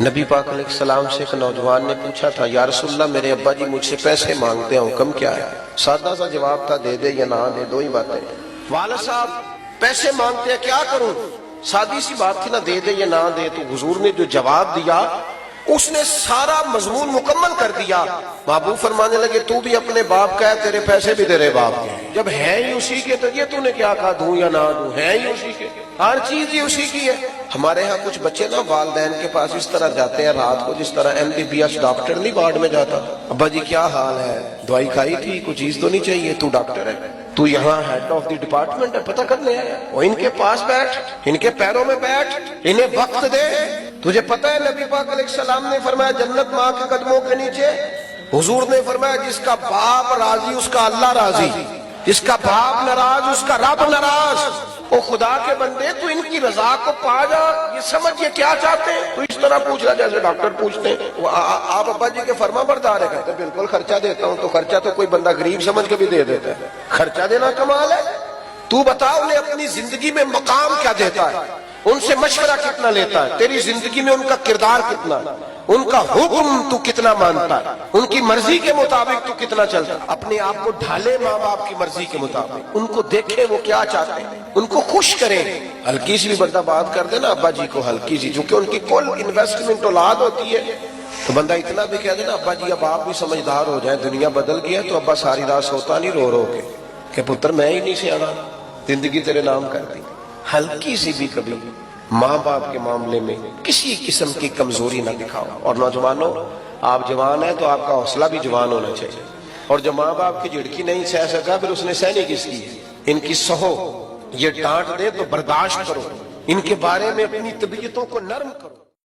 نبی پاک علیہ السلام سے ایک نوجوان نے پوچھا تھا، یا رسول اللہ میرے ابا جی مجھ سے پیسے مانگتے ہیں، حکم کیا ہے؟ سادہ سا جواب تھا، دے دے یا نہ دے، دو ہی باتیں۔ والد صاحب پیسے مانگتے ہیں، کیا کروں؟ سادی سی بات تھی نا، دے دے یا نہ دے۔ تو حضور نے جو جواب دیا اس نے سارا مضمون مکمل کر دیا۔ محبوب فرمانے لگے تو بھی اپنے باپ کا ہے، تیرے پیسے بھی تیرے باپ کے، جب ہے ہی اسی کے تو یہ تو نے کیا کہا دوں یا نہ دوں، ہے ہی اسی کے، ہر چیز ہی اسی کی ہے۔ ہمارے ہاں کچھ بچے نا والدین کے پاس اس طرح جاتے ہیں رات کو جس طرح MBBS ڈاکٹر نہیں وارڈ میں جاتا، ابا جی کیا حال ہے، دوائی کھائی تھی، کوئی چیز تو نہیں چاہیے، تو ڈاکٹر ہے، تو یہاں ہیڈ آف دی ڈپارٹمنٹ ہے، پتہ کرنے آیا، وہ ان کے پاس بیٹھ، ان کے پیروں میں بیٹھ، انہیں وقت دے۔ تجھے پتہ ہے نبی پاک علیہ السلام نے فرمایا جنت ماں کے قدموں کے نیچے، حضور نے فرمایا جس کا باپ راضی اس کا اللہ راضی، جس کا باپ ناراض اس کا رب ناراض۔ او خدا کے بندے تو ان کی رضا کو پا جا، یہ سمجھ یہ کیا چاہتے ہیں؟ تو اس طرح پوچھ رہا جیسے ڈاکٹر پوچھتے ہیں آپ ابا جی کے فرما بردار ہے، کہتے ہیں بالکل خرچہ دیتا ہوں۔ تو خرچہ تو کوئی بندہ غریب سمجھ کے بھی دے دیتا ہے، خرچہ دینا کمال ہے۔ تو بتا انہیں اپنی زندگی میں مقام کیا دیتا ہے، ان سے مشورہ کتنا لیتا ہے، تیری زندگی میں ان کا کردار کتنا، ان کا حکم تو کتنا مانتا ہے، ان کی مرضی کے مطابق تو کتنا چلتا ہے۔ اپنے آپ کو ڈھالے ماں باپ کی مرضی کے مطابق، ان کو دیکھے وہ کیا چاہتے ہیں، ان کو خوش کریں۔ ہلکی سی بھی بندہ بات کر دے نا ابا جی کو، ہلکی سی، چونکہ ان کی کل انویسٹمنٹ اولاد ہوتی ہے، تو بندہ اتنا بھی کہہ دے نا ابا جی اب آپ بھی سمجھدار ہو جائیں، دنیا بدل گیا، تو ابا ساری رات سوتا نہیں رو رو کے کہ پتر میں ہی نہیں سیانا، زندگی تیرے نام کر دی۔ ہلکی سی بھی کبھی ماں باپ کے معاملے میں کسی قسم کی کمزوری نہ دکھاؤ۔ اور نوجوانوں، آپ جوان ہیں تو آپ کا حوصلہ بھی جوان ہونا چاہیے، اور جو ماں باپ کی جھڑکی نہیں سہ سکا پھر اس نے سہنی کس کی؟ ان کی سہو، یہ ڈانٹ دے تو برداشت کرو، ان کے بارے میں اپنی طبیعتوں کو نرم کرو۔